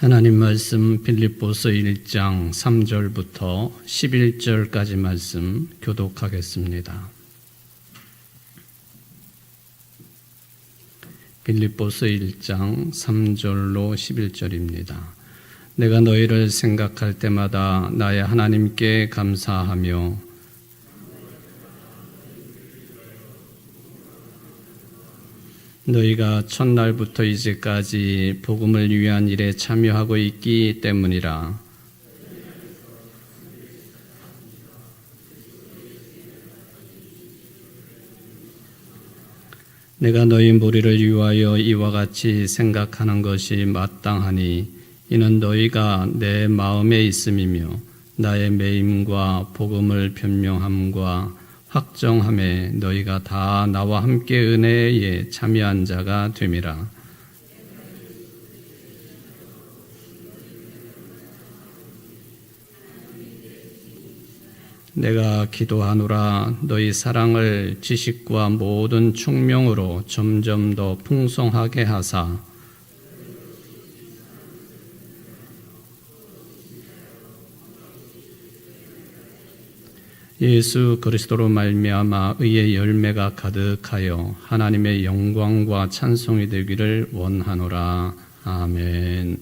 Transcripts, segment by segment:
하나님 말씀 빌립보서 1장 3절부터 11절까지 말씀 교독하겠습니다. 빌립보서 1장 3절로 11절입니다. 내가 너희를 생각할 때마다 나의 하나님께 감사하며 너희가 첫날부터 이제까지 복음을 위한 일에 참여하고 있기 때문이라. 내가 너희 무리를 위하여 이와 같이 생각하는 것이 마땅하니 이는 너희가 내 마음에 있음이며 나의 매임과 복음을 변명함과 확정함에 너희가 다 나와 함께 은혜에 참여한 자가 됨이라. 내가 기도하노라. 너희 사랑을 지식과 모든 충명으로 점점 더 풍성하게 하사 예수 그리스도로 말미암아 의의 열매가 가득하여 하나님의 영광과 찬송이 되기를 원하노라. 아멘.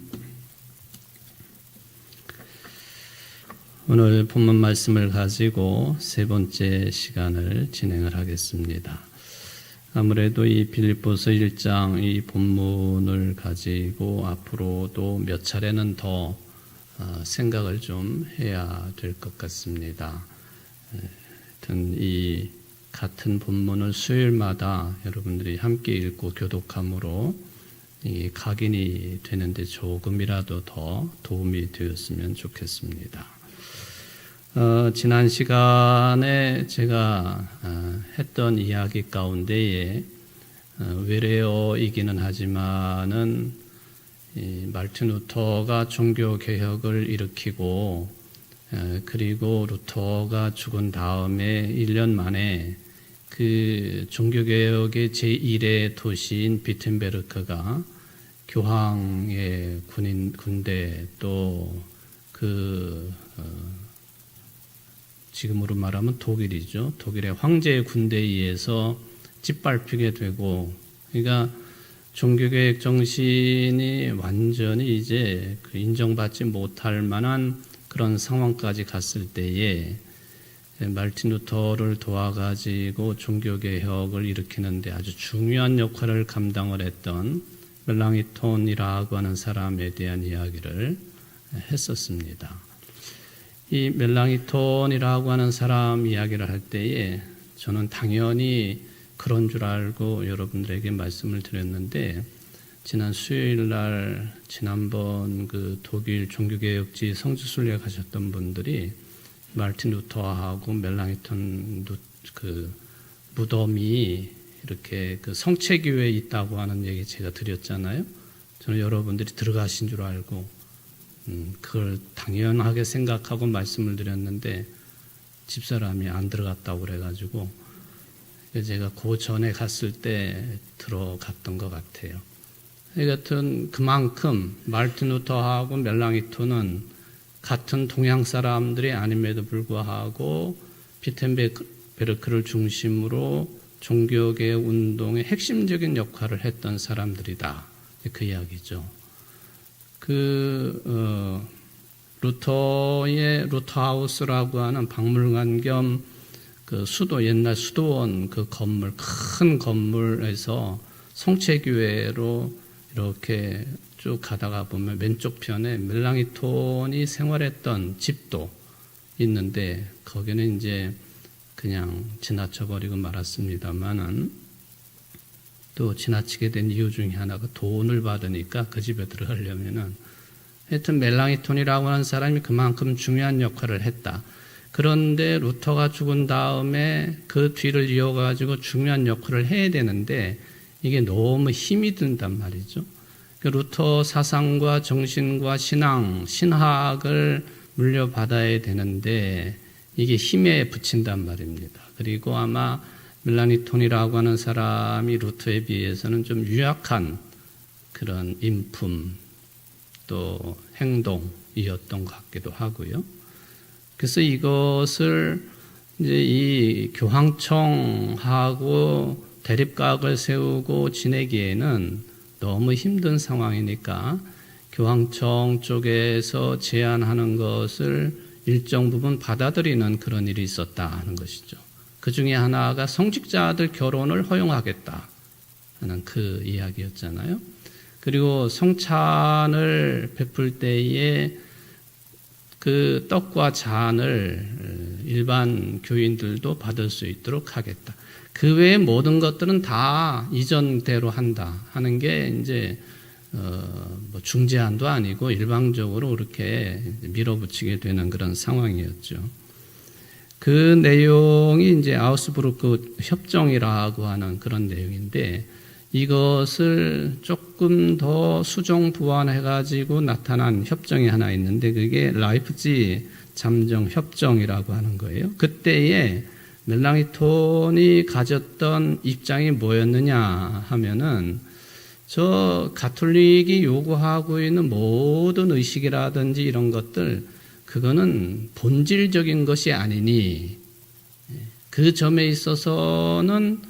오늘 본문 말씀을 가지고 세 번째 시간을 진행을 하겠습니다. 아무래도 이 빌립보서 1장 이 본문을 가지고 앞으로도 몇 차례는 더 생각을 좀 해야 될 것 같습니다. 하여튼 이 같은 본문을 수요일마다 여러분들이 함께 읽고 교독함으로 이 각인이 되는데 조금이라도 더 도움이 되었으면 좋겠습니다. 지난 시간에 제가 했던 이야기 가운데에 외래어이기는 하지만은 말틴 루터가 종교 개혁을 일으키고 그리고 루터가 죽은 다음에 1년 만에 그 종교개혁의 제1의 도시인 비텐베르크가 교황의 군대 또 지금으로 말하면 독일이죠. 독일의 황제의 군대에 의해서 짓밟히게 되고, 그러니까 종교개혁 정신이 완전히 이제 인정받지 못할 만한 그런 상황까지 갔을 때에 말틴 루터를 도와가지고 종교개혁을 일으키는데 아주 중요한 역할을 감당을 했던 멜랑이톤이라고 하는 사람에 대한 이야기를 했었습니다. 이 멜랑이톤이라고 하는 사람 이야기를 할 때에 저는 당연히 그런 줄 알고 여러분들에게 말씀을 드렸는데, 지난 수요일 날 지난번 그 독일 종교개혁지 성지순례 가셨던 분들이 말틴 루터하고 멜랑이톤 그 무덤이 이렇게 그 성체교회에 있다고 하는 얘기 제가 드렸잖아요. 저는 여러분들이 들어가신 줄 알고 그걸 당연하게 생각하고 말씀을 드렸는데 집사람이 안 들어갔다고 그래가지고 제가 그 전에 갔을 때 들어갔던 것 같아요. 여튼 그만큼 말틴 루터하고 멜랑이톤은 같은 동양 사람들이 아님에도 불구하고 비텐베르크를 중심으로 종교개혁 운동의 핵심적인 역할을 했던 사람들이다. 그 이야기죠. 루터의 루터하우스라고 하는 박물관 겸 그 옛날 수도원 그 건물, 큰 건물에서 성체교회로 이렇게 쭉 가다가 보면 왼쪽 편에 멜랑이톤이 생활했던 집도 있는데 거기는 이제 그냥 지나쳐버리고 말았습니다만은 또 지나치게 된 이유 중에 하나가 돈을 받으니까 그 집에 들어가려면은 하여튼 멜랑이톤이라고 하는 사람이 그만큼 중요한 역할을 했다. 그런데 루터가 죽은 다음에 그 뒤를 이어가지고 중요한 역할을 해야 되는데 이게 너무 힘이 든단 말이죠. 루터 사상과 정신과 신학을 물려받아야 되는데 이게 힘에 붙인단 말입니다. 그리고 아마 멜랑이톤이라고 하는 사람이 루터에 비해서는 좀 유약한 그런 인품, 또 행동이었던 것 같기도 하고요. 그래서 이것을 이제 이 교황청하고 대립각을 세우고 지내기에는 너무 힘든 상황이니까 교황청 쪽에서 제안하는 것을 일정 부분 받아들이는 그런 일이 있었다 하는 것이죠. 그 중에 하나가 성직자들 결혼을 허용하겠다 하는 그 이야기였잖아요. 그리고 성찬을 베풀 때에 그 떡과 잔을 일반 교인들도 받을 수 있도록 하겠다. 그 외의 모든 것들은 다 이전대로 한다 하는 게 이제 뭐 중재안도 아니고 일방적으로 그렇게 밀어붙이게 되는 그런 상황이었죠. 그 내용이 이제 아우스부르크 협정이라고 하는 그런 내용인데 이것을 조금 더 수정 부완해가지고 나타난 협정이 하나 있는데 그게 라이프치히 잠정 협정이라고 하는 거예요. 그때에 멜랑이톤이 가졌던 입장이 뭐였느냐 하면은 저 가톨릭이 요구하고 있는 모든 의식이라든지 이런 것들 그거는 본질적인 것이 아니니 그 점에 있어서는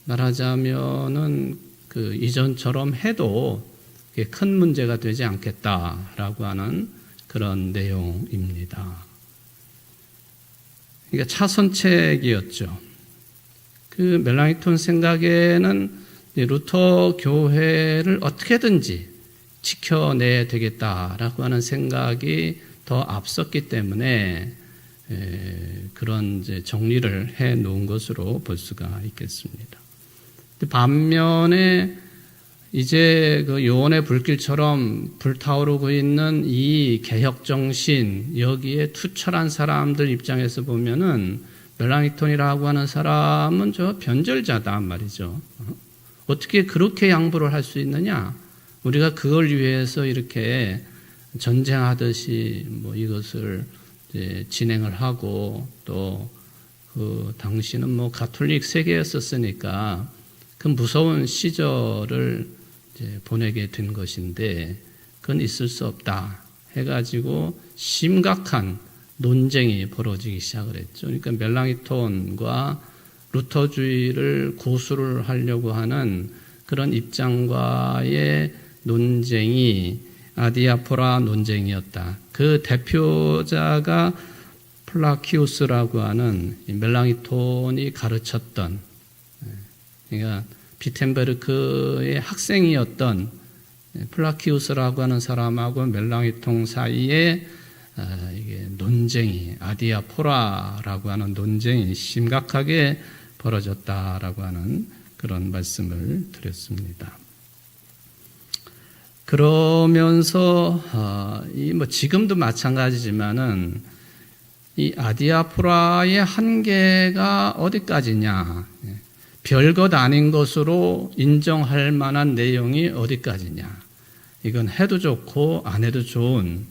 말하자면은 그 이전처럼 해도 큰 문제가 되지 않겠다라고 하는 그런 내용입니다. 그러니까 차선책이었죠. 그 멜랑이톤 생각에는 루터 교회를 어떻게든지 지켜내야 되겠다라고 하는 생각이 더 앞섰기 때문에 그런 이제 정리를 해 놓은 것으로 볼 수가 있겠습니다. 반면에 이제 그 요원의 불길처럼 불타오르고 있는 이 개혁 정신 여기에 투철한 사람들 입장에서 보면은 멜랑이톤이라고 하는 사람은 저 변절자다 말이죠. 어떻게 그렇게 양보를 할 수 있느냐? 우리가 그걸 위해서 이렇게 전쟁하듯이 뭐 이것을 이제 진행을 하고 또 그 당시는 뭐 가톨릭 세계였었으니까 그 무서운 시절을 이제 보내게 된 것인데 그건 있을 수 없다 해가지고 심각한 논쟁이 벌어지기 시작을 했죠. 그러니까 멜랑이톤과 루터주의를 고수를 하려고 하는 그런 입장과의 논쟁이 아디아포라 논쟁이었다. 그 대표자가 플라키우스라고 하는 멜랑이톤이 가르쳤던, 그러니까 비텐베르크의 학생이었던 플라키우스라고 하는 사람하고 멜랑이톤 사이에 이게 논쟁이 아디아포라라고 하는 논쟁이 심각하게 벌어졌다라고 하는 그런 말씀을 드렸습니다. 그러면서 이 뭐 지금도 마찬가지지만은 이 아디아포라의 한계가 어디까지냐, 별것 아닌 것으로 인정할 만한 내용이 어디까지냐, 이건 해도 좋고 안 해도 좋은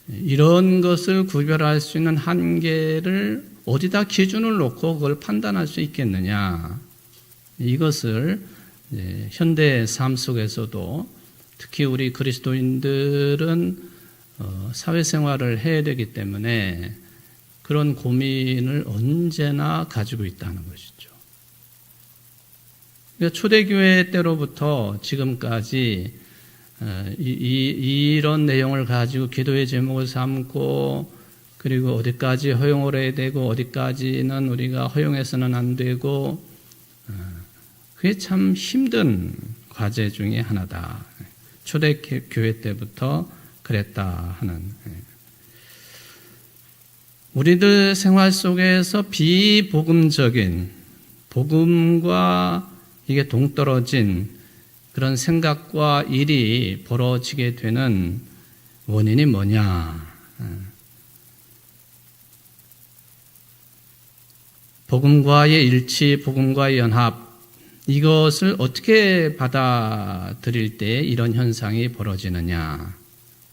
이런 것을 구별할 수 있는 한계를 어디다 기준을 놓고 그걸 판단할 수 있겠느냐, 이것을 현대 삶 속에서도 특히 우리 그리스도인들은 사회생활을 해야 되기 때문에 그런 고민을 언제나 가지고 있다는 것이죠. 그러니까 초대교회 때로부터 지금까지 이런 내용을 가지고 기도의 제목을 삼고 그리고 어디까지 허용을 해야 되고 어디까지는 우리가 허용해서는 안 되고 그게 참 힘든 과제 중에 하나다. 초대교회 때부터 그랬다 하는. 우리들 생활 속에서 비복음적인 복음과 이게 동떨어진 그런 생각과 일이 벌어지게 되는 원인이 뭐냐? 복음과의 일치, 복음과의 연합, 이것을 어떻게 받아들일 때 이런 현상이 벌어지느냐,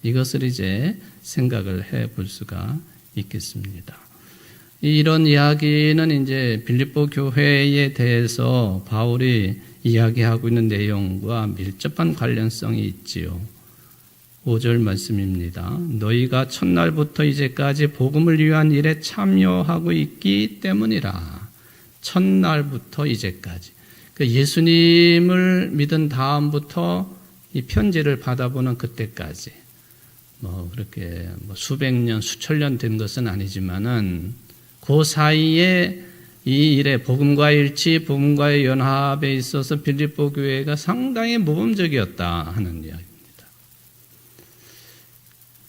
이것을 이제 생각을 해 볼 수가 있겠습니다. 이런 이야기는 이제 빌립보 교회에 대해서 바울이 이야기하고 있는 내용과 밀접한 관련성이 있지요. 5절 말씀입니다. 너희가 첫날부터 이제까지 복음을 위한 일에 참여하고 있기 때문이라. 첫날부터 이제까지. 예수님을 믿은 다음부터 이 편지를 받아보는 그때까지 그렇게 수백 년, 수천 년 된 것은 아니지만은 그 사이에 이 일에 복음과 일치, 복음과의 연합에 있어서 빌립보 교회가 상당히 모범적이었다 하는 이야기입니다.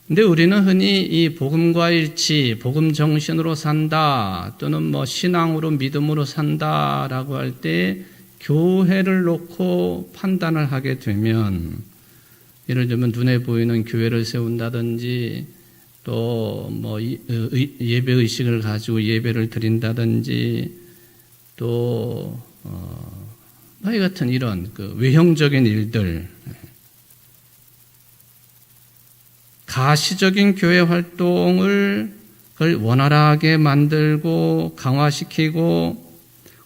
근데 우리는 흔히 이 복음과 일치, 복음 정신으로 산다 또는 신앙으로 믿음으로 산다라고 할 때 교회를 놓고 판단을 하게 되면 예를 들면 눈에 보이는 교회를 세운다든지 또 예배 의식을 가지고 예배를 드린다든지 또 이 같은 이런 외형적인 일들, 가시적인 교회 활동을 그걸 원활하게 만들고 강화시키고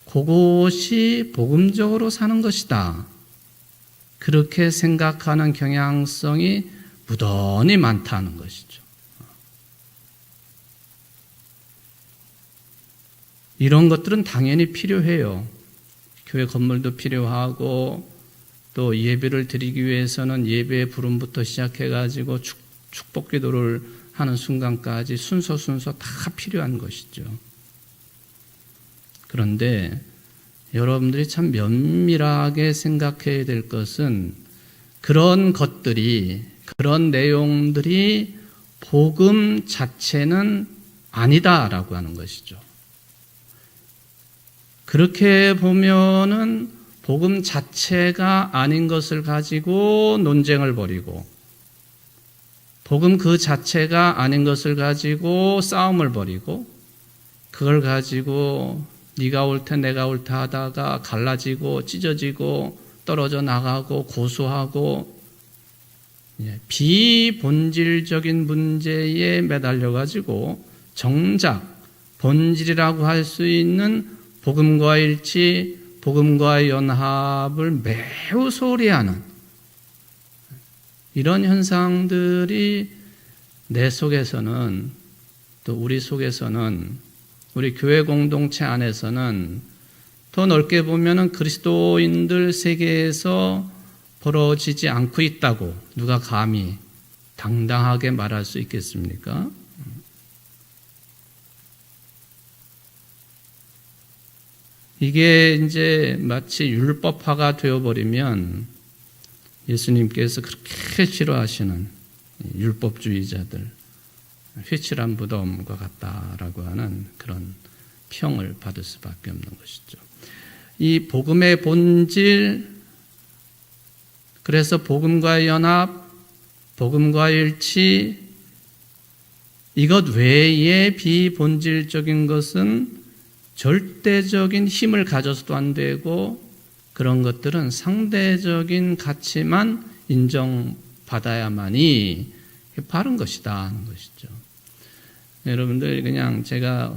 그것이 복음적으로 사는 것이다. 그렇게 생각하는 경향성이 무던히 많다는 것이죠. 이런 것들은 당연히 필요해요. 교회 건물도 필요하고 또 예배를 드리기 위해서는 예배의 부름부터 시작해가지고 축복 기도를 하는 순간까지 순서 다 필요한 것이죠. 그런데 여러분들이 참 면밀하게 생각해야 될 것은 그런 것들이, 그런 내용들이 복음 자체는 아니다라고 하는 것이죠. 그렇게 보면은 복음 자체가 아닌 것을 가지고 논쟁을 벌이고 복음 그 자체가 아닌 것을 가지고 싸움을 벌이고 그걸 가지고 네가 옳다 내가 옳다 하다가 갈라지고 찢어지고 떨어져 나가고 고소하고 비본질적인 문제에 매달려 가지고 정작 본질이라고 할 수 있는 복음과 일치, 복음과의 연합을 매우 소홀히 하는 이런 현상들이 내 속에서는 또 우리 속에서는 우리 교회 공동체 안에서는 더 넓게 보면은 그리스도인들 세계에서 벌어지지 않고 있다고 누가 감히 당당하게 말할 수 있겠습니까? 이게 이제 마치 율법화가 되어버리면 예수님께서 그렇게 싫어하시는 율법주의자들, 회칠한 무덤과 같다라고 하는 그런 평을 받을 수밖에 없는 것이죠. 이 복음의 본질, 그래서 복음과의 연합, 복음과의 일치, 이것 외에 비본질적인 것은 절대적인 힘을 가져서도 안 되고 그런 것들은 상대적인 가치만 인정받아야만이 바른 것이다 하는 것이죠. 여러분들 그냥 제가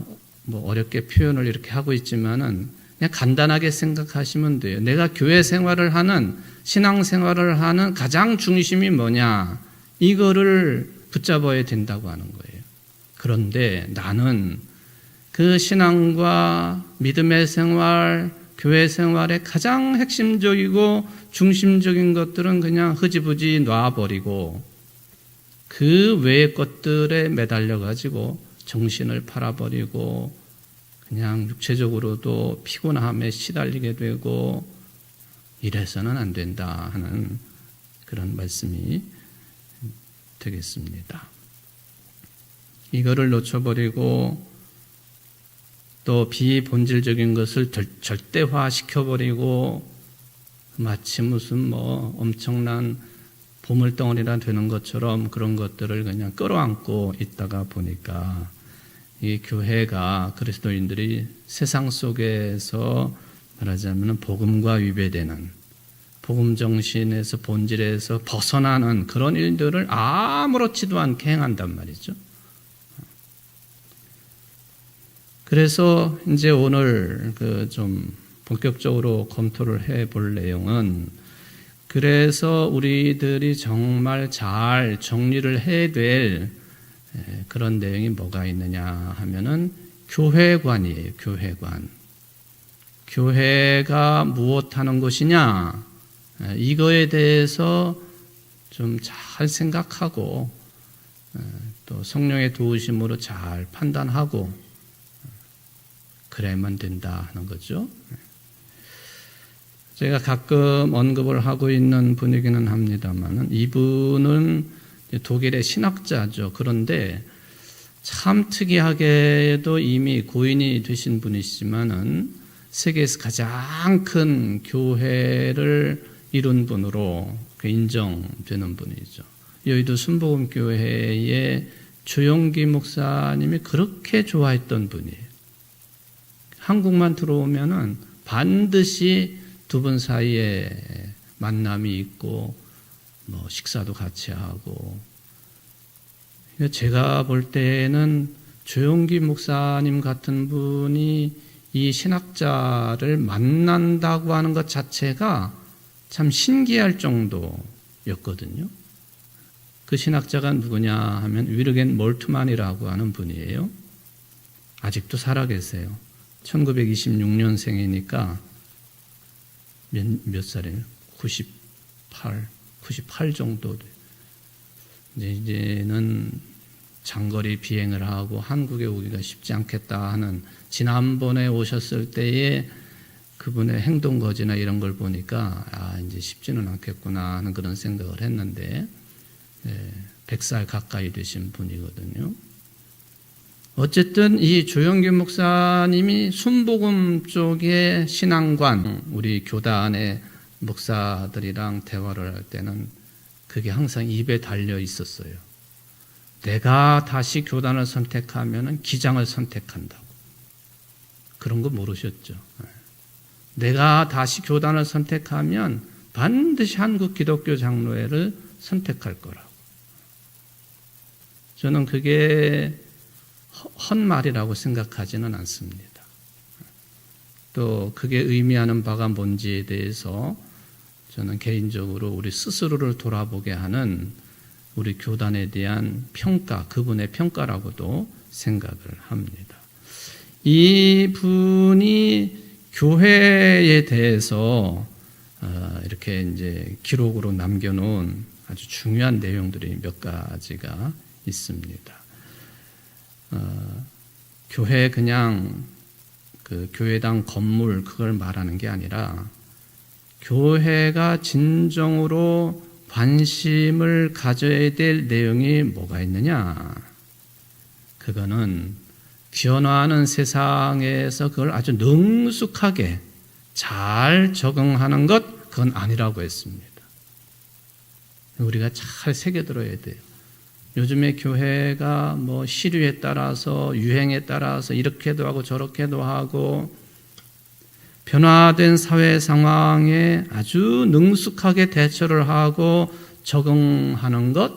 어렵게 표현을 이렇게 하고 있지만은 그냥 간단하게 생각하시면 돼요. 내가 교회 생활을 하는 신앙 생활을 하는 가장 중심이 뭐냐 이거를 붙잡아야 된다고 하는 거예요. 그런데 나는 그 신앙과 믿음의 생활, 교회 생활의 가장 핵심적이고 중심적인 것들은 그냥 흐지부지 놔버리고 그 외의 것들에 매달려가지고 정신을 팔아버리고 그냥 육체적으로도 피곤함에 시달리게 되고 이래서는 안 된다 하는 그런 말씀이 되겠습니다. 이거를 놓쳐버리고 또 비본질적인 것을 절대화시켜버리고 마치 무슨 엄청난 보물덩어리라 되는 것처럼 그런 것들을 그냥 끌어안고 있다가 보니까 이 교회가 그리스도인들이 세상 속에서 말하자면 복음과 위배되는 복음 정신에서 본질에서 벗어나는 그런 일들을 아무렇지도 않게 행한단 말이죠. 그래서 이제 오늘 좀 본격적으로 검토를 해볼 내용은 그래서 우리들이 정말 잘 정리를 해야 될 그런 내용이 뭐가 있느냐 하면은 교회관이에요. 교회관. 교회가 무엇하는 것이냐, 이거에 대해서 좀 잘 생각하고 또 성령의 도우심으로 잘 판단하고 그래야만 된다 하는 거죠. 제가 가끔 언급을 하고 있는 분이기는 합니다만 이분은 독일의 신학자죠. 그런데 참 특이하게도 이미 고인이 되신 분이시지만은 세계에서 가장 큰 교회를 이룬 분으로 인정되는 분이죠. 여의도 순복음교회의 조용기 목사님이 그렇게 좋아했던 분이에요. 한국만 들어오면은 반드시 두 분 사이에 만남이 있고 뭐 식사도 같이 하고, 제가 볼 때는 조용기 목사님 같은 분이 이 신학자를 만난다고 하는 것 자체가 참 신기할 정도였거든요. 그 신학자가 누구냐 하면 위르겐 몰트만이라고 하는 분이에요. 아직도 살아계세요. 1926년생이니까 몇 살이에요? 98 정도 돼요. 이제는 장거리 비행을 하고 한국에 오기가 쉽지 않겠다 하는, 지난번에 오셨을 때에 그분의 행동거지나 이런 걸 보니까 이제 쉽지는 않겠구나 하는 그런 생각을 했는데 100살 가까이 되신 분이거든요. 어쨌든 이 조영기 목사님이 순복음 쪽의 신앙관, 우리 교단의 목사들이랑 대화를 할 때는 그게 항상 입에 달려 있었어요. 내가 다시 교단을 선택하면 기장을 선택한다고. 그런 거 모르셨죠? 내가 다시 교단을 선택하면 반드시 한국 기독교 장로회를 선택할 거라고. 저는 그게 헛말이라고 생각하지는 않습니다. 또 그게 의미하는 바가 뭔지에 대해서 저는 개인적으로 우리 스스로를 돌아보게 하는 우리 교단에 대한 평가, 그분의 평가라고도 생각을 합니다. 이 분이 교회에 대해서 이렇게 이제 기록으로 남겨놓은 아주 중요한 내용들이 몇 가지가 있습니다. 교회 그냥 그 교회당 건물 그걸 말하는 게 아니라 교회가 진정으로 관심을 가져야 될 내용이 뭐가 있느냐? 그거는 변화하는 세상에서 그걸 아주 능숙하게 잘 적응하는 것, 그건 아니라고 했습니다. 우리가 잘 새겨들어야 돼요. 요즘에 교회가 뭐 시류에 따라서, 유행에 따라서 이렇게도 하고 저렇게도 하고 변화된 사회 상황에 아주 능숙하게 대처를 하고 적응하는 것,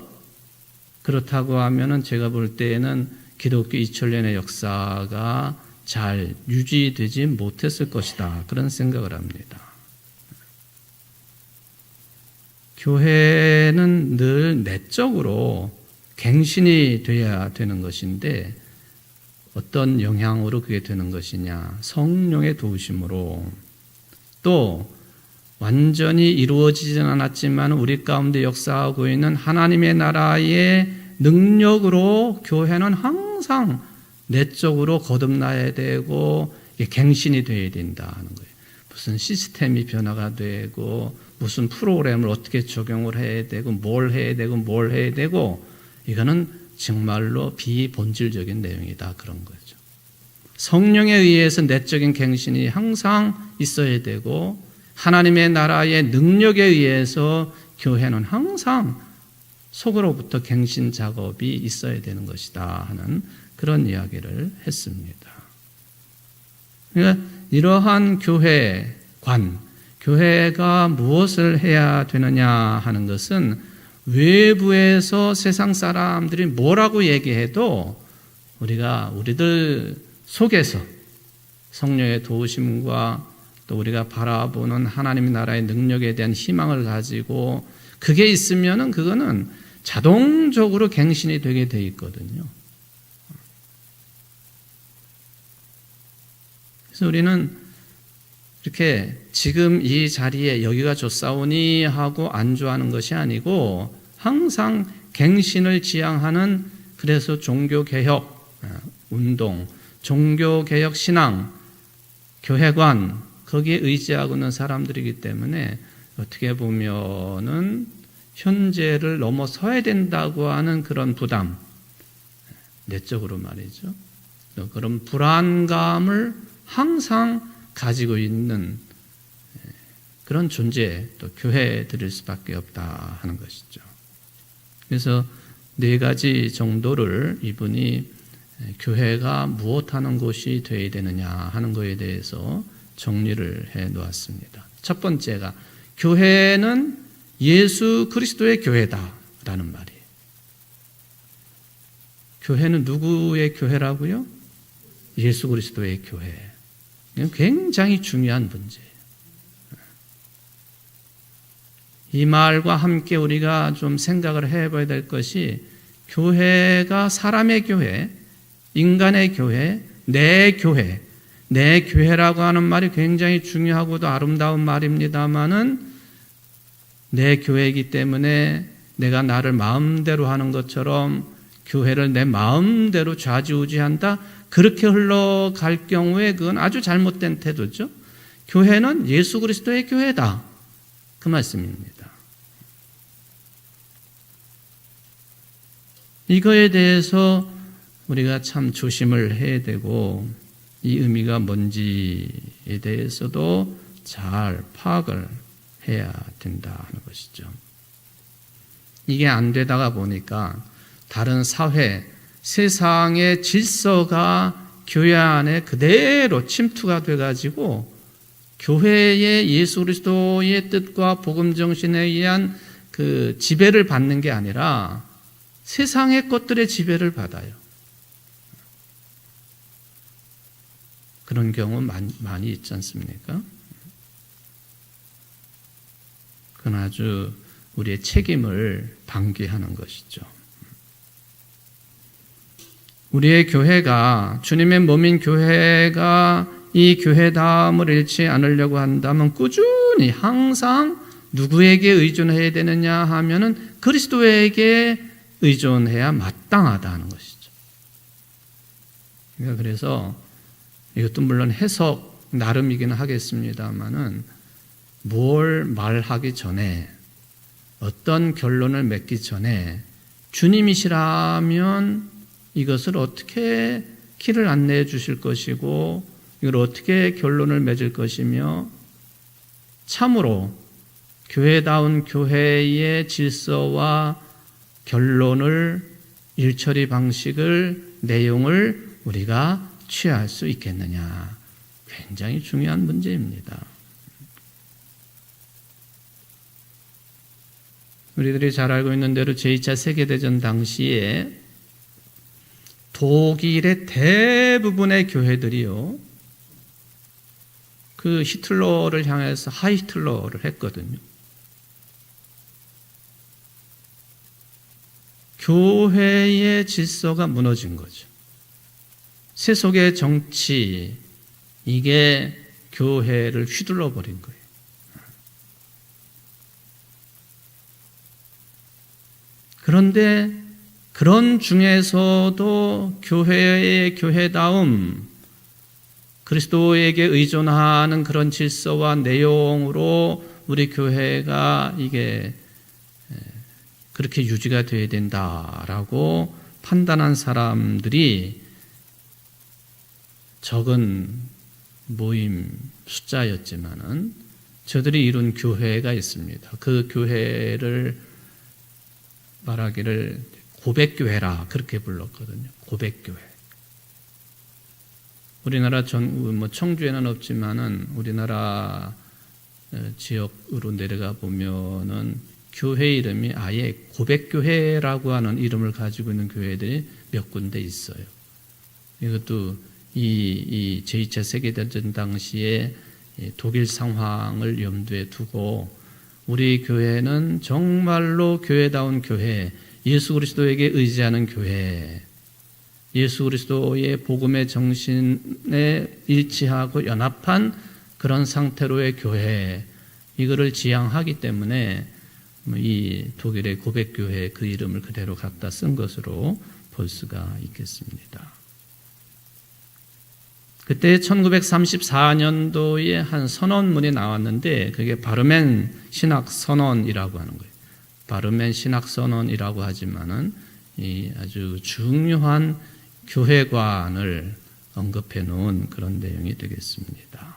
그렇다고 하면은 제가 볼 때에는 기독교 2000년의 역사가 잘 유지되지 못했을 것이다, 그런 생각을 합니다. 교회는 늘 내적으로 갱신이 돼야 되는 것인데 어떤 영향으로 그게 되는 것이냐? 성령의 도우심으로, 또 완전히 이루어지진 않았지만 우리 가운데 역사하고 있는 하나님의 나라의 능력으로 교회는 항상 내적으로 거듭나야 되고 갱신이 돼야 된다는 거예요. 무슨 시스템이 변화가 되고 무슨 프로그램을 어떻게 적용을 해야 되고 뭘 해야 되고 이거는 정말로 비본질적인 내용이다, 그런 거죠. 성령에 의해서 내적인 갱신이 항상 있어야 되고 하나님의 나라의 능력에 의해서 교회는 항상 속으로부터 갱신 작업이 있어야 되는 것이다 하는 그런 이야기를 했습니다. 그러니까 이러한 교회가 무엇을 해야 되느냐 하는 것은 외부에서 세상 사람들이 뭐라고 얘기해도 우리들 속에서 성령의 도우심과 또 우리가 바라보는 하나님의 나라의 능력에 대한 희망을 가지고 그게 있으면은 그거는 자동적으로 갱신이 되게 돼 있거든요. 그래서 우리는 이렇게 지금 이 자리에 여기가 좋사오니 하고 안주하는 것이 아니고 항상 갱신을 지향하는, 그래서 종교개혁 운동, 종교개혁 신앙, 교회관, 거기에 의지하고 있는 사람들이기 때문에 어떻게 보면은 현재를 넘어서야 된다고 하는 그런 부담, 내적으로 말이죠. 그런 불안감을 항상 가지고 있는 그런 존재, 또 교회들일 수밖에 없다 하는 것이죠. 그래서 4가지 정도를 이분이 교회가 무엇하는 곳이 되어야 되느냐 하는 것에 대해서 정리를 해 놓았습니다. 첫 번째가 교회는 예수 그리스도의 교회다라는 말이에요. 교회는 누구의 교회라고요? 예수 그리스도의 교회. 이건 굉장히 중요한 문제예요. 이 말과 함께 우리가 좀 생각을 해봐야 될 것이, 교회가 사람의 교회, 인간의 교회, 내 교회, 내 교회라고 하는 말이 굉장히 중요하고도 아름다운 말입니다마는, 내 교회이기 때문에 내가 나를 마음대로 하는 것처럼 교회를 내 마음대로 좌지우지한다, 그렇게 흘러갈 경우에 그건 아주 잘못된 태도죠. 교회는 예수 그리스도의 교회다, 그 말씀입니다. 이거에 대해서 우리가 참 조심을 해야 되고, 이 의미가 뭔지에 대해서도 잘 파악을 해야 된다 하는 것이죠. 이게 안 되다가 보니까 다른 사회, 세상의 질서가 교회 안에 그대로 침투가 돼가지고 교회의 예수 그리스도의 뜻과 복음 정신에 의한 그 지배를 받는 게 아니라 세상의 것들의 지배를 받아요. 그런 경우 많이 있지 않습니까? 그건 아주 우리의 책임을 방기하는 것이죠. 우리의 교회가, 주님의 몸인 교회가 이 교회다움을 잃지 않으려고 한다면 꾸준히 항상 누구에게 의존해야 되느냐 하면은 그리스도에게 의존해야 마땅하다 하는 것이죠. 그래서 이것도 물론 해석 나름이기는 하겠습니다만은, 뭘 말하기 전에, 어떤 결론을 맺기 전에 주님이시라면 이것을 어떻게 길을 안내해 주실 것이고, 이걸 어떻게 결론을 맺을 것이며, 참으로 교회다운 교회의 질서와 결론을, 일처리 방식을, 내용을 우리가 취할 수 있겠느냐, 굉장히 중요한 문제입니다. 우리들이 잘 알고 있는 대로 제2차 세계대전 당시에 독일의 대부분의 교회들이요, 그 히틀러를 향해서 하이틀러를 했거든요. 교회의 질서가 무너진 거죠. 세속의 정치, 이게 교회를 휘둘러 버린 거예요. 그런데 그런 중에서도 교회의 교회다움, 그리스도에게 의존하는 그런 질서와 내용으로 우리 교회가 이게 그렇게 유지가 되어야 된다라고 판단한 사람들이 적은 모임 숫자였지만은 저들이 이룬 교회가 있습니다. 그 교회를 말하기를 고백교회라 그렇게 불렀거든요. 고백교회. 우리나라 청주에는 없지만은 우리나라 지역으로 내려가 보면은 교회 이름이 아예 고백교회라고 하는 이름을 가지고 있는 교회들이 몇 군데 있어요. 이것도 이 제2차 세계대전 당시에 독일 상황을 염두에 두고 우리 교회는 정말로 교회다운 교회, 예수 그리스도에게 의지하는 교회, 예수 그리스도의 복음의 정신에 일치하고 연합한 그런 상태로의 교회, 이거를 지향하기 때문에 이 독일의 고백교회 그 이름을 그대로 갖다 쓴 것으로 볼 수가 있겠습니다. 그때 1934년도에 한 선언문이 나왔는데 그게 바르멘 신학선언이라고 하는 거예요. 바르멘 신학선언이라고 하지만은 이 아주 중요한 교회관을 언급해 놓은 그런 내용이 되겠습니다.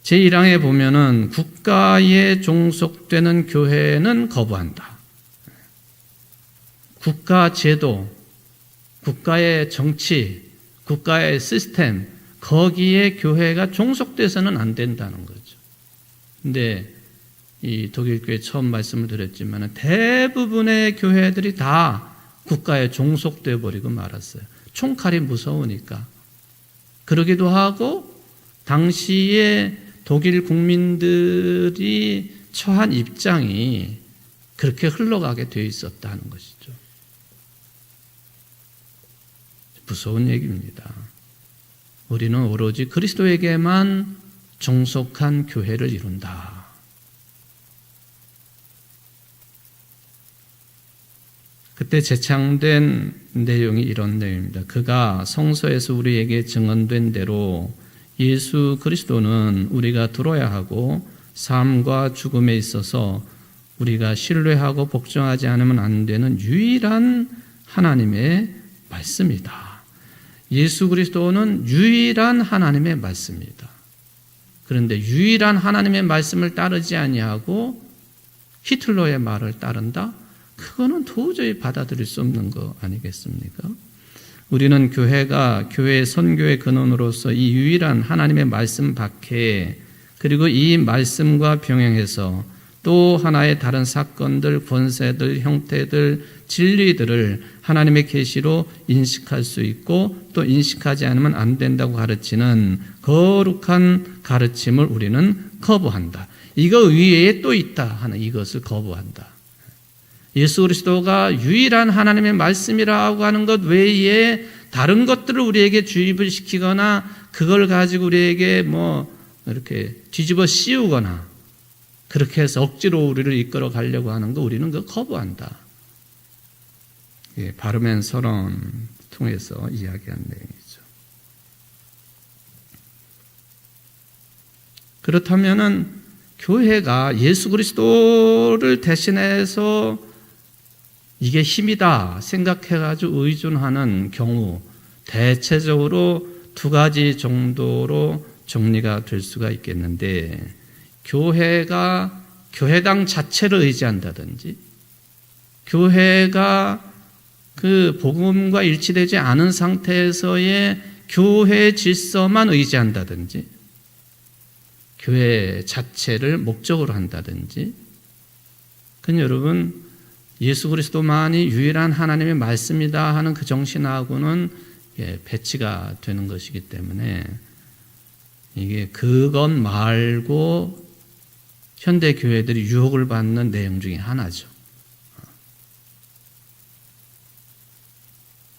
제1항에 보면은 국가에 종속되는 교회는 거부한다. 국가 제도, 국가의 정치, 국가의 시스템, 거기에 교회가 종속돼서는 안 된다는 거죠. 근데 이 독일 교회 처음 말씀을 드렸지만 대부분의 교회들이 다 국가에 종속돼 버리고 말았어요. 총칼이 무서우니까. 그러기도 하고 당시에 독일 국민들이 처한 입장이 그렇게 흘러가게 되어 있었다는 것이죠. 무서운 얘기입니다. 우리는 오로지 그리스도에게만 종속한 교회를 이룬다. 그때 제창된 내용이 이런 내용입니다. 그가 성서에서 우리에게 증언된 대로 예수 그리스도는 우리가 들어야 하고 삶과 죽음에 있어서 우리가 신뢰하고 복종하지 않으면 안 되는 유일한 하나님의 말씀이다. 예수 그리스도는 유일한 하나님의 말씀이다. 그런데 유일한 하나님의 말씀을 따르지 아니하고 히틀러의 말을 따른다? 그거는 도저히 받아들일 수 없는 거 아니겠습니까? 우리는 교회가 교회의 선교의 근원으로서 이 유일한 하나님의 말씀 밖에 그리고 이 말씀과 병행해서 또 하나의 다른 사건들, 권세들, 형태들, 진리들을 하나님의 계시로 인식할 수 있고 또 인식하지 않으면 안 된다고 가르치는 거룩한 가르침을 우리는 거부한다. 이거 위에 또 있다 하는 이것을 거부한다. 예수 그리스도가 유일한 하나님의 말씀이라고 하는 것 외에 다른 것들을 우리에게 주입을 시키거나 그걸 가지고 우리에게 이렇게 뒤집어 씌우거나 그렇게 해서 억지로 우리를 이끌어 가려고 하는 거 우리는 그거 거부한다. 바르멘 선언 통해서 이야기한 내용이죠. 그렇다면은 교회가 예수 그리스도를 대신해서 이게 힘이다 생각해가지고 의존하는 경우 대체적으로 두 가지 정도로 정리가 될 수가 있겠는데 교회가 교회당 자체를 의지한다든지 교회가 그 복음과 일치되지 않은 상태에서의 교회 질서만 의지한다든지 교회 자체를 목적으로 한다든지 그건 여러분 예수 그리스도만이 유일한 하나님의 말씀이다 하는 그 정신하고는 배치가 되는 것이기 때문에 이게 그것 말고 현대 교회들이 유혹을 받는 내용 중에 하나죠.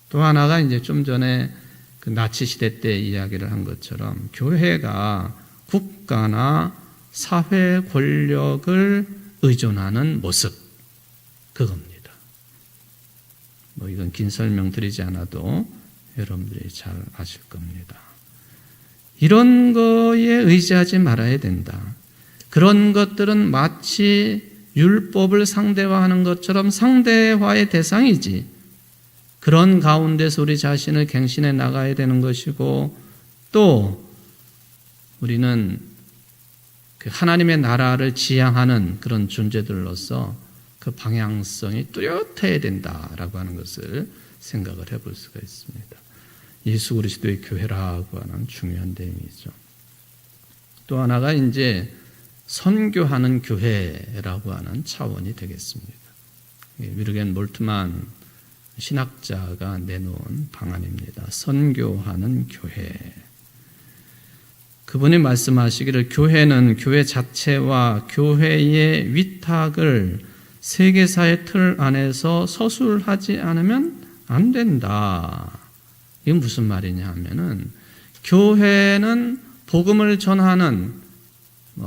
또 하나가 이제 좀 전에 그 나치 시대 때 이야기를 한 것처럼 교회가 국가나 사회 권력을 의존하는 모습 그겁니다. 이건 긴 설명 드리지 않아도 여러분들이 잘 아실 겁니다. 이런 거에 의지하지 말아야 된다. 그런 것들은 마치 율법을 상대화하는 것처럼 상대화의 대상이지. 그런 가운데서 우리 자신을 갱신해 나가야 되는 것이고 또 우리는 그 하나님의 나라를 지향하는 그런 존재들로서 그 방향성이 뚜렷해야 된다라고 하는 것을 생각을 해볼 수가 있습니다. 예수 그리스도의 교회라고 하는 중요한 내용이죠. 또 하나가 이제 선교하는 교회라고 하는 차원이 되겠습니다. 위르겐 몰트만 신학자가 내놓은 방안입니다. 선교하는 교회. 그분이 말씀하시기를 교회는 교회 자체와 교회의 위탁을 세계사의 틀 안에서 서술하지 않으면 안 된다. 이게 무슨 말이냐 하면은 교회는 복음을 전하는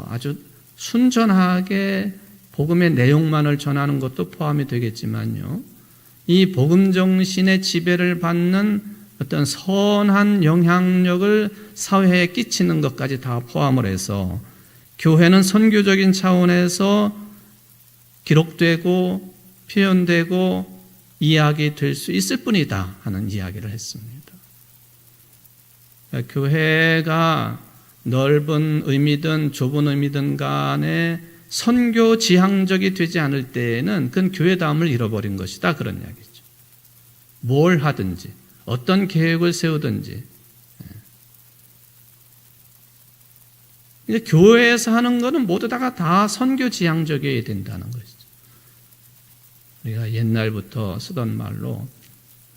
아주 순전하게 복음의 내용만을 전하는 것도 포함이 되겠지만요. 이 복음 정신의 지배를 받는 어떤 선한 영향력을 사회에 끼치는 것까지 다 포함을 해서 교회는 선교적인 차원에서 기록되고 표현되고 이야기될 수 있을 뿐이다 하는 이야기를 했습니다. 그러니까 교회가 넓은 의미든 좁은 의미든 간에 선교 지향적이 되지 않을 때에는 그건 교회다움을 잃어버린 것이다 그런 이야기죠. 뭘 하든지 어떤 계획을 세우든지 교회에서 하는 것은 모두 다 선교 지향적이어야 된다는 것이죠. 우리가 옛날부터 쓰던 말로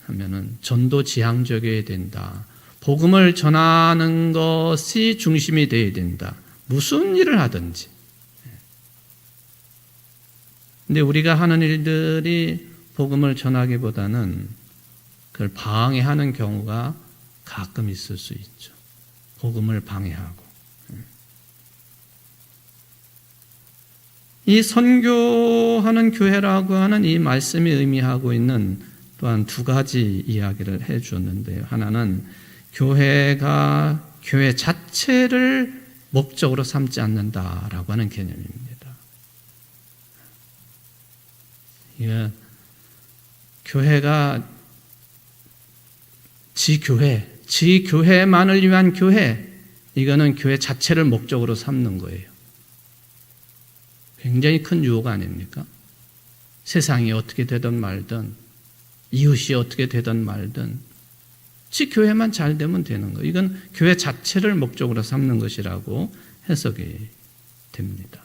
하면은 전도 지향적이어야 된다. 복음을 전하는 것이 중심이 되어야 된다. 무슨 일을 하든지. 근데 우리가 하는 일들이 복음을 전하기보다는 그걸 방해하는 경우가 가끔 있을 수 있죠. 복음을 방해하고. 이 선교하는 교회라고 하는 이 말씀이 의미하고 있는 또한 두 가지 이야기를 해 주었는데요. 하나는 교회가 교회 자체를 목적으로 삼지 않는다라고 하는 개념입니다. 이게 교회가 지교회만을 위한 교회, 이거는 교회 자체를 목적으로 삼는 거예요. 굉장히 큰 유혹 아닙니까? 세상이 어떻게 되든 말든 이웃이 어떻게 되든 말든 지 교회만 잘 되면 되는 거예요. 이건 교회 자체를 목적으로 삼는 것이라고 해석이 됩니다.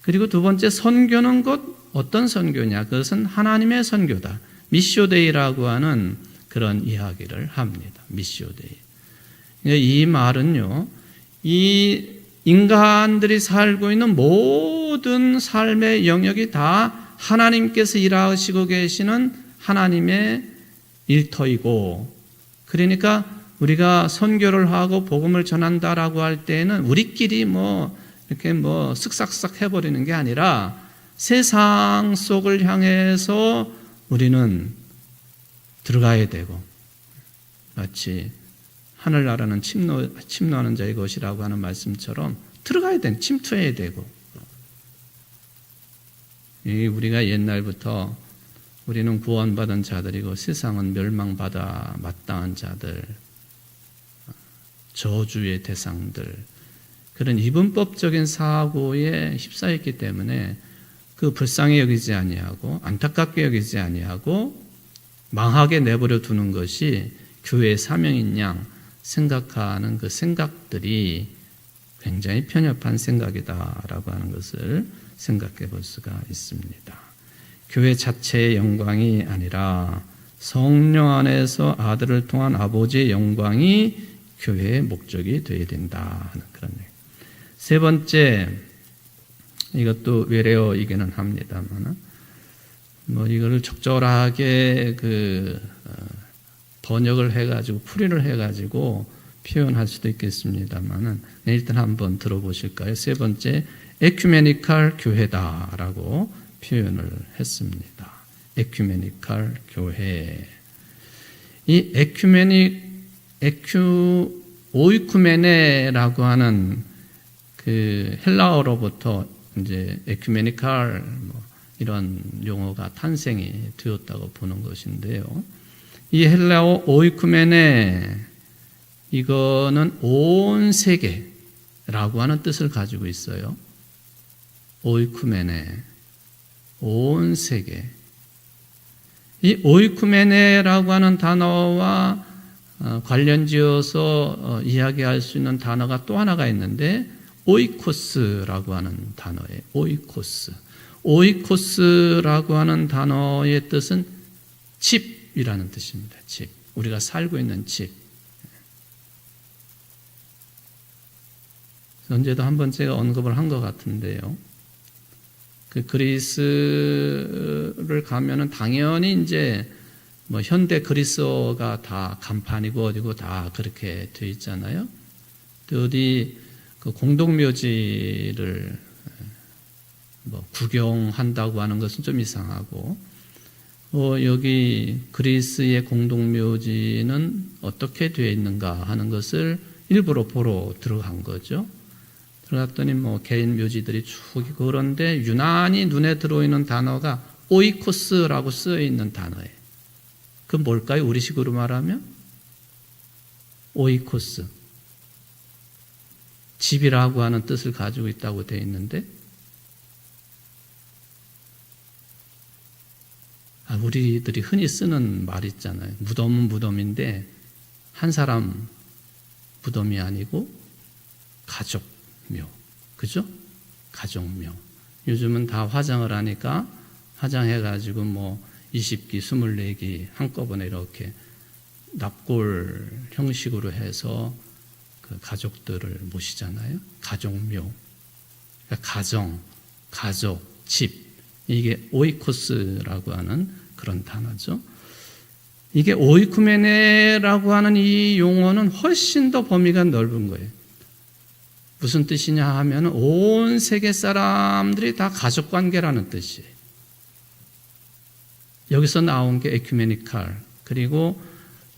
그리고 두 번째, 선교는 곧 어떤 선교냐? 그것은 하나님의 선교다. 미시오데이라고 하는 그런 이야기를 합니다. 미시오데이. 이 말은요, 이 인간들이 살고 있는 모든 삶의 영역이 다 하나님께서 일하시고 계시는 하나님의 일터이고, 그러니까 우리가 선교를 하고 복음을 전한다라고 할 때는 우리끼리 이렇게 쓱싹싹 해버리는 게 아니라 세상 속을 향해서 우리는 들어가야 되고, 마치 하늘나라는 침노하는 자의 것이라고 하는 말씀처럼 들어가야 되는, 침투해야 되고, 우리가 옛날부터 우리는 구원받은 자들이고 세상은 멸망받아 마땅한 자들, 저주의 대상들, 그런 이분법적인 사고에 휩싸였기 때문에 그 불쌍히 여기지 아니하고 안타깝게 여기지 아니하고 망하게 내버려 두는 것이 교회의 사명인 양 생각하는 그 생각들이 굉장히 편협한 생각이다라고 하는 것을 생각해 볼 수가 있습니다. 교회 자체의 영광이 아니라 성령 안에서 아들을 통한 아버지의 영광이 교회의 목적이 되어야 된다 하는 그런 얘기. 세 번째, 이것도 외래어이기는 합니다만, 이거를 적절하게 번역을 해가지고 풀이를 해가지고 표현할 수도 있겠습니다만은 일단 한번 들어보실까요? 세 번째, 에큐메니칼 교회다라고 표현을 했습니다. 에큐메니칼 교회. 이 오이쿠메네라고 하는 그 헬라어로부터 이제 에큐메니칼 이런 용어가 탄생이 되었다고 보는 것인데요. 이 헬라어 오이쿠메네, 이거는 온 세계라고 하는 뜻을 가지고 있어요. 오이쿠메네, 온 세계. 이 오이쿠메네라고 하는 단어와 관련지어서 이야기할 수 있는 단어가 또 하나가 있는데 오이코스라고 하는 단어예요. 오이코스. 오이코스라고 하는 단어의 뜻은 집이라는 뜻입니다. 집. 우리가 살고 있는 집. 언제도 한번 제가 언급을 한 것 같은데요. 그 그리스를 가면은 당연히 이제 뭐 현대 그리스어가 다 간판이고 어디고 다 그렇게 돼 있잖아요. 또 어디 그 공동묘지를 뭐 구경한다고 하는 것은 좀 이상하고, 여기 그리스의 공동묘지는 어떻게 되어 있는가 하는 것을 일부러 보러 들어간 거죠. 들어갔더니 뭐 개인 묘지들이 쭉 있고, 그런데 유난히 눈에 들어오는 단어가 오이코스라고 쓰여 있는 단어예요. 그 뭘까요? 우리식으로 말하면 오이코스, 집이라고 하는 뜻을 가지고 있다고 되어 있는데, 우리들이 흔히 쓰는 말 있잖아요. 무덤은 무덤인데 한 사람 무덤이 아니고 가족묘, 그죠? 가족묘. 요즘은 다 화장을 하니까 화장해가지고 뭐 20기, 24기 한꺼번에 이렇게 납골 형식으로 해서 그 가족들을 모시잖아요. 가족묘. 그러니까 가족, 집. 이게 오이코스라고 하는 그런 단어죠. 이게 오이쿠메네라고 하는 이 용어는 훨씬 더 범위가 넓은 거예요. 무슨 뜻이냐 하면 온 세계 사람들이 다 가족관계라는 뜻이에요. 여기서 나온 게 에큐메니칼, 그리고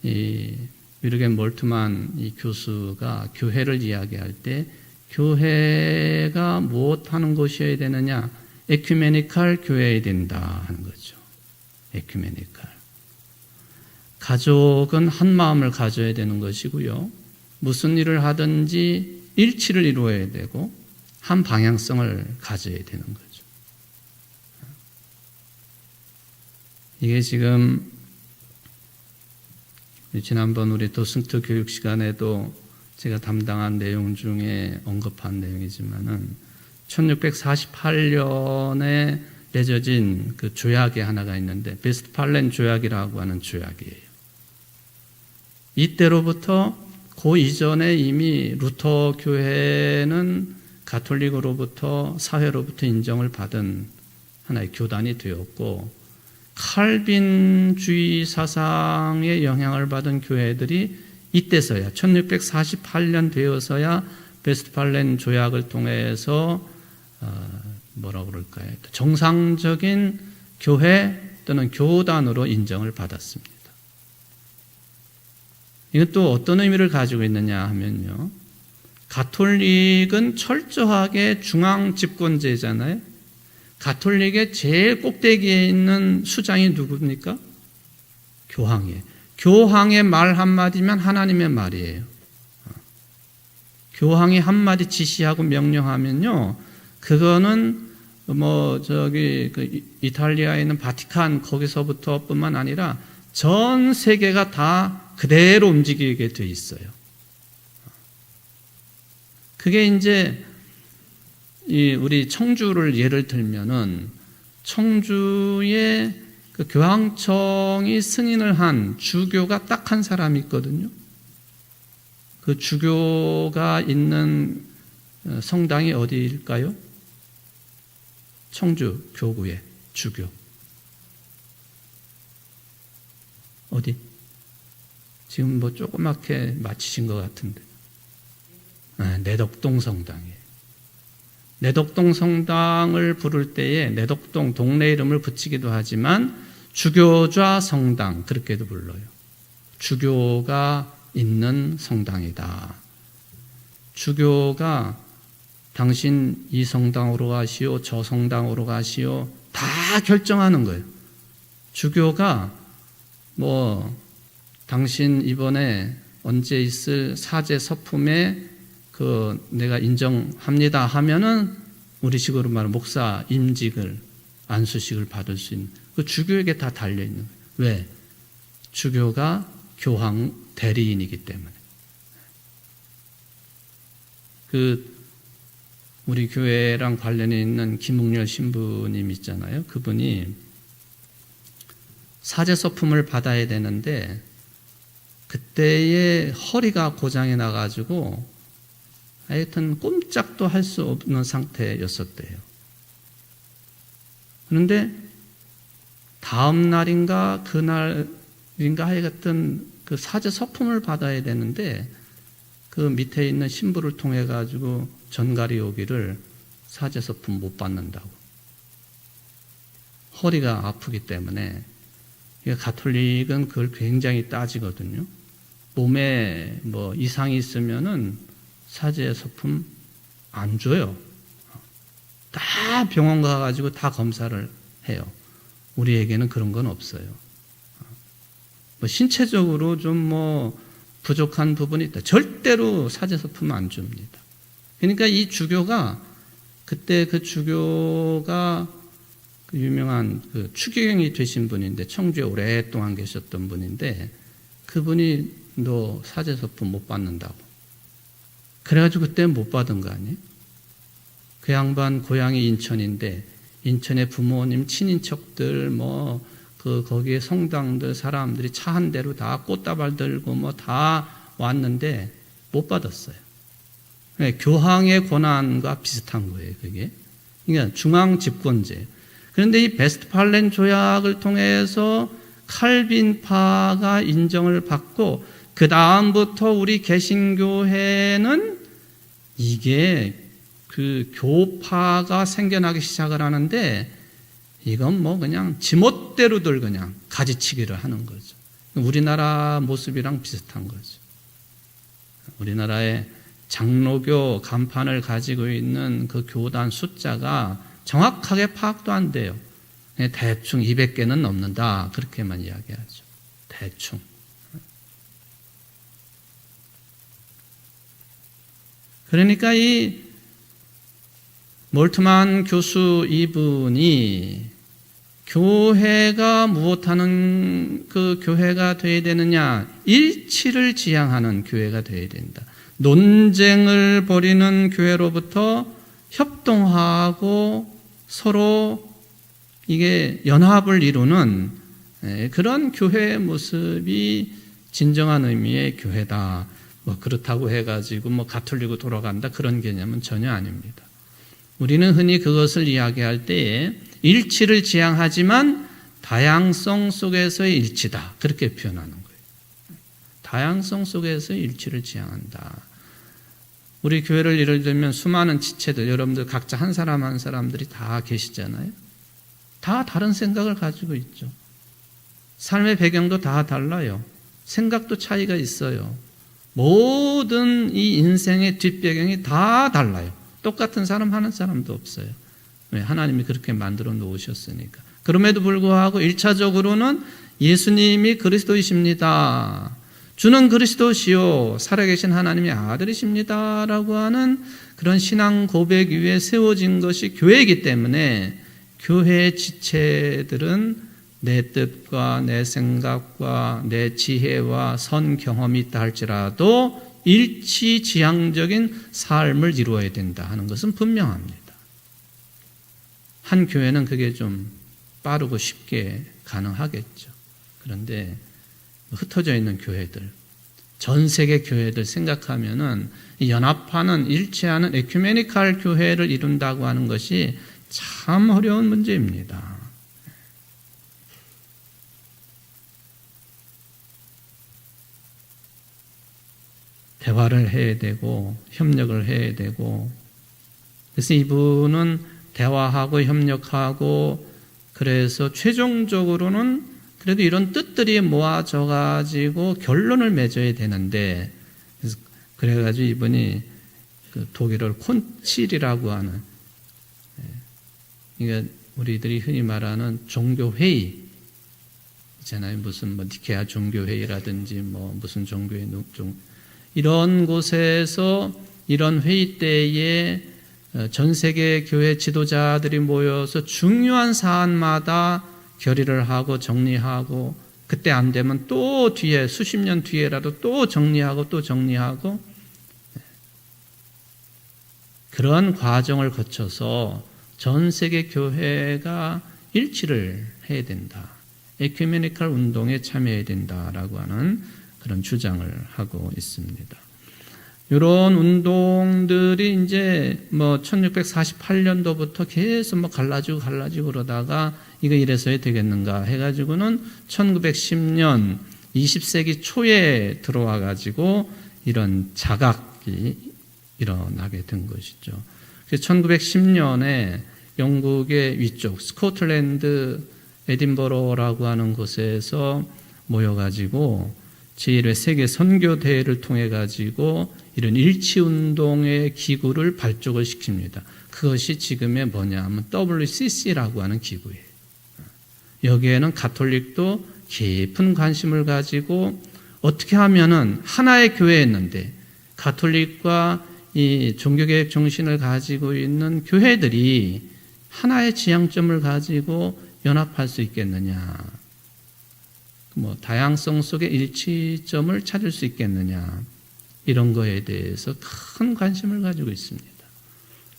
이 위르겐 몰트만 이 교수가 교회를 이야기할 때 교회가 무엇하는 곳이어야 되느냐, 에큐메니칼 교회여야 된다 하는 거죠. 에큐메니칼. 가족은 한 마음을 가져야 되는 것이고요. 무슨 일을 하든지 일치를 이루어야 되고 한 방향성을 가져야 되는 거죠. 이게 지금 지난번 우리 도슨트 교육 시간에도 제가 담당한 내용 중에 언급한 내용이지만은 1648년에 내려진 그 조약이 하나가 있는데 베스트팔렌 조약이라고 하는 조약이에요. 이때로부터 그 이전에 이미 루터 교회는 가톨릭으로부터 사회로부터 인정을 받은 하나의 교단이 되었고, 칼빈주의 사상의 영향을 받은 교회들이 이때서야 1648년 되어서야 베스트팔렌 조약을 통해서 뭐라고 그럴까요? 정상적인 교회 또는 교단으로 인정을 받았습니다. 이건 또 어떤 의미를 가지고 있느냐 하면요. 가톨릭은 철저하게 중앙 집권제잖아요. 가톨릭의 제일 꼭대기에 있는 수장이 누굽니까? 교황이에요. 교황의 말 한마디면 하나님의 말이에요. 교황이 한마디 지시하고 명령하면요, 그거는 그 이탈리아에 있는 바티칸 거기서부터 뿐만 아니라 전 세계가 다 그대로 움직이게 돼 있어요. 그게 이제 우리 청주를 예를 들면은 청주에 그 교황청이 승인을 한 주교가 딱 한 사람이 있거든요. 그 주교가 있는 성당이 어디일까요? 청주 교구의 주교. 어디? 지금 뭐 조그맣게 맞히신 것 같은데. 내덕동 성당이에요. 내덕동 성당을 부를 때에 내덕동 동네 이름을 붙이기도 하지만 주교좌 성당, 그렇게도 불러요. 주교가 있는 성당이다. 주교가 당신 이 성당으로 가시오, 저 성당으로 가시오, 다 결정하는 거예요. 주교가 당신 이번에 언제 있을 사제 서품에 내가 인정합니다 하면은 우리식으로 말하면 목사 임직을, 안수식을 받을 수 있는, 그 주교에게 다 달려있는 거예요. 왜? 주교가 교황 대리인이기 때문에. 우리 교회랑 관련해 있는 김웅렬 신부님 있잖아요. 그분이 사제 서품을 받아야 되는데 그때에 허리가 고장이 나가지고 하여튼 꼼짝도 할 수 없는 상태였었대요. 그런데 다음 날인가 그날인가 하여튼 그 사제 서품을 받아야 되는데 그 밑에 있는 신부를 통해 가지고 전갈이 오기를 사제 서품 못 받는다고. 허리가 아프기 때문에. 가톨릭은 그걸 굉장히 따지거든요. 몸에 뭐 이상이 있으면은 사제 서품 안 줘요. 다 병원 가가지고 다 검사를 해요. 우리에게는 그런 건 없어요. 뭐 신체적으로 좀 뭐 부족한 부분이 있다. 절대로 사제 서품 안 줍니다. 그러니까 이 주교가 그때 그 주교가 그 유명한 그 추기경이 되신 분인데 청주에 오랫동안 계셨던 분인데 그분이 너 사제 서품 못 받는다고. 그래가지고 그때 못 받은 거 아니에요? 그 양반 고향이 인천인데 인천의 부모님 친인척들 뭐 그 거기에 성당들 사람들이 차 한 대로 다 꽃다발 들고 뭐 다 왔는데 못 받았어요. 교황의 권한과 비슷한 거예요, 그게. 그러니까 중앙 집권제. 그런데 이 베스트팔렌 조약을 통해서 칼빈파가 인정을 받고 그 다음부터 우리 개신교회는 이게 그 교파가 생겨나기 시작을 하는데 이건 뭐 그냥 지멋대로들 그냥 가지치기를 하는 거죠. 우리나라 모습이랑 비슷한 거죠. 우리나라의 장로교 간판을 가지고 있는 그 교단 숫자가 정확하게 파악도 안 돼요. 대충 200개는 넘는다. 그렇게만 이야기하죠. 대충. 그러니까 이 몰트만 교수 이분이 교회가 무엇하는 그 교회가 되어야 되느냐? 일치를 지향하는 교회가 되어야 된다. 논쟁을 벌이는 교회로부터 협동하고 서로 이게 연합을 이루는 그런 교회의 모습이 진정한 의미의 교회다. 뭐 그렇다고 해가지고 뭐 가톨릭으로 돌아간다 그런 개념은 전혀 아닙니다. 우리는 흔히 그것을 이야기할 때에 일치를 지향하지만 다양성 속에서의 일치다. 그렇게 표현하는 거예요. 다양성 속에서의 일치를 지향한다. 우리 교회를 예를 들면 수많은 지체들, 여러분들 각자 한 사람 한 사람들이 다 계시잖아요. 다 다른 생각을 가지고 있죠. 삶의 배경도 다 달라요. 생각도 차이가 있어요. 모든 이 인생의 뒷배경이 다 달라요. 똑같은 사람 하는 사람도 없어요. 왜? 하나님이 그렇게 만들어 놓으셨으니까. 그럼에도 불구하고 1차적으로는 예수님이 그리스도이십니다. 주는 그리스도시요 살아계신 하나님의 아들이십니다 라고 하는 그런 신앙 고백 위에 세워진 것이 교회이기 때문에 교회의 지체들은 내 뜻과 내 생각과 내 지혜와 선 경험이 있다 할지라도 일치지향적인 삶을 이루어야 된다 하는 것은 분명합니다. 한 교회는 그게 좀 빠르고 쉽게 가능하겠죠. 그런데 흩어져 있는 교회들, 전 세계 교회들 생각하면은 연합하는 일치하는 에큐메니칼 교회를 이룬다고 하는 것이 참 어려운 문제입니다. 대화를 해야 되고 협력을 해야 되고 그래서 이분은 대화하고 협력하고 그래서 최종적으로는 그래도 이런 뜻들이 모아져 가지고 결론을 맺어야 되는데 그래가지고 이분이 그 독일어를 콘칠이라고 하는 그러니까 우리들이 흔히 말하는 종교회의 있잖아요. 무슨 뭐 니케아 종교회의라든지 뭐 무슨 종교회 이런 곳에서 이런 회의 때에 전 세계 교회 지도자들이 모여서 중요한 사안마다 결의를 하고 정리하고 그때 안 되면 또 뒤에 수십 년 뒤에라도 또 정리하고 또 정리하고 그런 과정을 거쳐서 전 세계 교회가 일치를 해야 된다. 에큐메니컬 운동에 참여해야 된다라고 하는 그런 주장을 하고 있습니다. 이런 운동들이 이제 1648년도부터 계속 갈라지고 그러다가 이거 이래서야 되겠는가 해가지고는 1910년 20세기 초에 들어와 가지고 이런 자각이 일어나게 된 것이죠. 그래서 1910년에 영국의 위쪽 스코틀랜드 에딘버러라고 하는 곳에서 모여가지고 제1회 세계 선교 대회를 통해 가지고 이런 일치 운동의 기구를 발족을 시킵니다. 그것이 지금의 뭐냐면 WCC라고 하는 기구예요. 여기에는 가톨릭도 깊은 관심을 가지고 어떻게 하면은 하나의 교회였는데 가톨릭과 이 종교개혁 정신을 가지고 있는 교회들이 하나의 지향점을 가지고 연합할 수 있겠느냐. 다양성 속의 일치점을 찾을 수 있겠느냐. 이런 거에 대해서 큰 관심을 가지고 있습니다.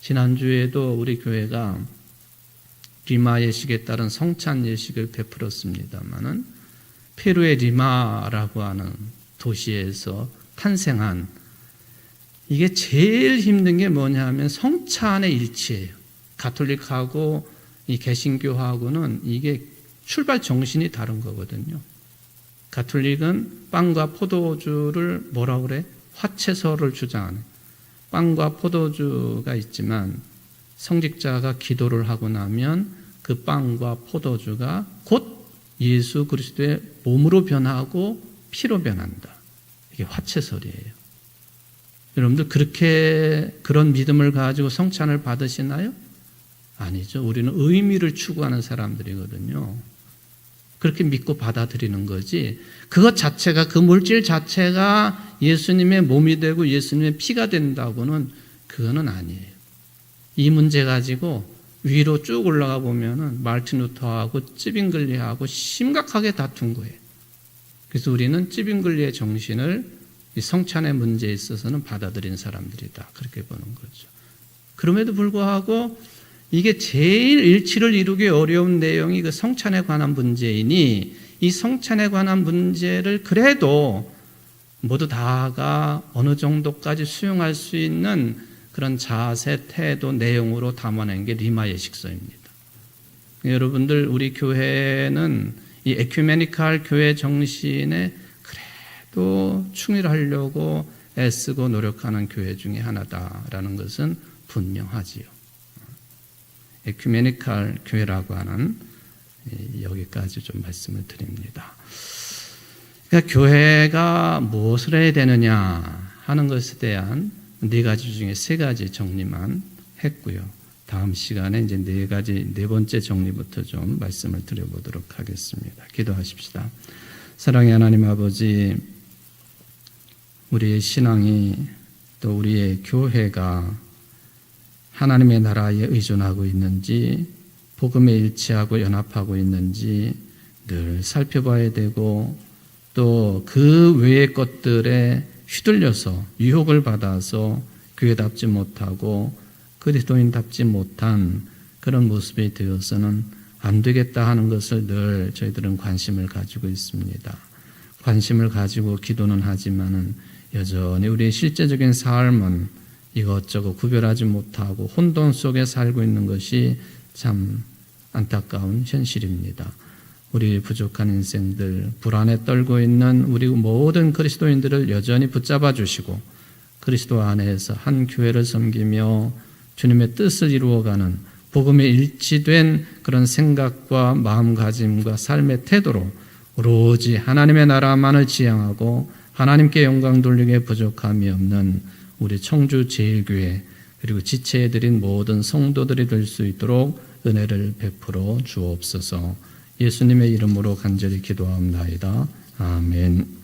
지난주에도 우리 교회가 리마 예식에 따른 성찬 예식을 베풀었습니다마는 페루의 리마라고 하는 도시에서 탄생한 이게 제일 힘든 게 뭐냐 하면 성찬의 일치예요. 가톨릭하고 이 개신교하고는 이게 출발 정신이 다른 거거든요. 가톨릭은 빵과 포도주를 뭐라고 그래? 화채서를 주장하는. 빵과 포도주가 있지만 성직자가 기도를 하고 나면 그 빵과 포도주가 곧 예수 그리스도의 몸으로 변하고 피로 변한다. 이게 화채설이에요. 여러분들 그런 믿음을 가지고 성찬을 받으시나요? 아니죠. 우리는 의미를 추구하는 사람들이거든요. 그렇게 믿고 받아들이는 거지. 그것 자체가, 그 물질 자체가 예수님의 몸이 되고 예수님의 피가 된다고는 그거는 아니에요. 이 문제 가지고 위로 쭉 올라가 보면은 마르틴 루터하고 찌빙글리하고 심각하게 다툰 거예요. 그래서 우리는 찌빙글리의 정신을 이 성찬의 문제에 있어서는 받아들인 사람들이다. 그렇게 보는 거죠. 그럼에도 불구하고 이게 제일 일치를 이루기 어려운 내용이 그 성찬에 관한 문제이니 이 성찬에 관한 문제를 그래도 모두 다가 어느 정도까지 수용할 수 있는 그런 자세, 태도, 내용으로 담아낸 게 리마 예식서입니다. 여러분들 우리 교회는 이 에큐메니칼 교회 정신에 그래도 충실하려고 애쓰고 노력하는 교회 중에 하나다라는 것은 분명하지요. 에큐메니칼 교회라고 하는 여기까지 좀 말씀을 드립니다. 그러니까 교회가 무엇을 해야 되느냐 하는 것에 대한 4가지 중에 3가지 정리만 했고요. 다음 시간에 이제 4번째 정리부터 좀 말씀을 드려보도록 하겠습니다. 기도하십시다. 사랑의 하나님 아버지, 우리의 신앙이 또 우리의 교회가 하나님의 나라에 의존하고 있는지, 복음에 일치하고 연합하고 있는지 늘 살펴봐야 되고, 또 그 외의 것들에 휘둘려서 유혹을 받아서 교회답지 못하고 그리스도인답지 못한 그런 모습이 되어서는 안 되겠다 하는 것을 늘 저희들은 관심을 가지고 있습니다. 관심을 가지고 기도는 하지만은 여전히 우리의 실제적인 삶은 이것저것 구별하지 못하고 혼돈 속에 살고 있는 것이 참 안타까운 현실입니다. 우리 부족한 인생들, 불안에 떨고 있는 우리 모든 그리스도인들을 여전히 붙잡아 주시고 그리스도 안에서 한 교회를 섬기며 주님의 뜻을 이루어가는 복음에 일치된 그런 생각과 마음가짐과 삶의 태도로 오로지 하나님의 나라만을 지향하고 하나님께 영광 돌리기에 부족함이 없는 우리 청주 제일교회 그리고 지체해드린 모든 성도들이 될 수 있도록 은혜를 베풀어 주옵소서. 예수님의 이름으로 간절히 기도하옵나이다. 아멘.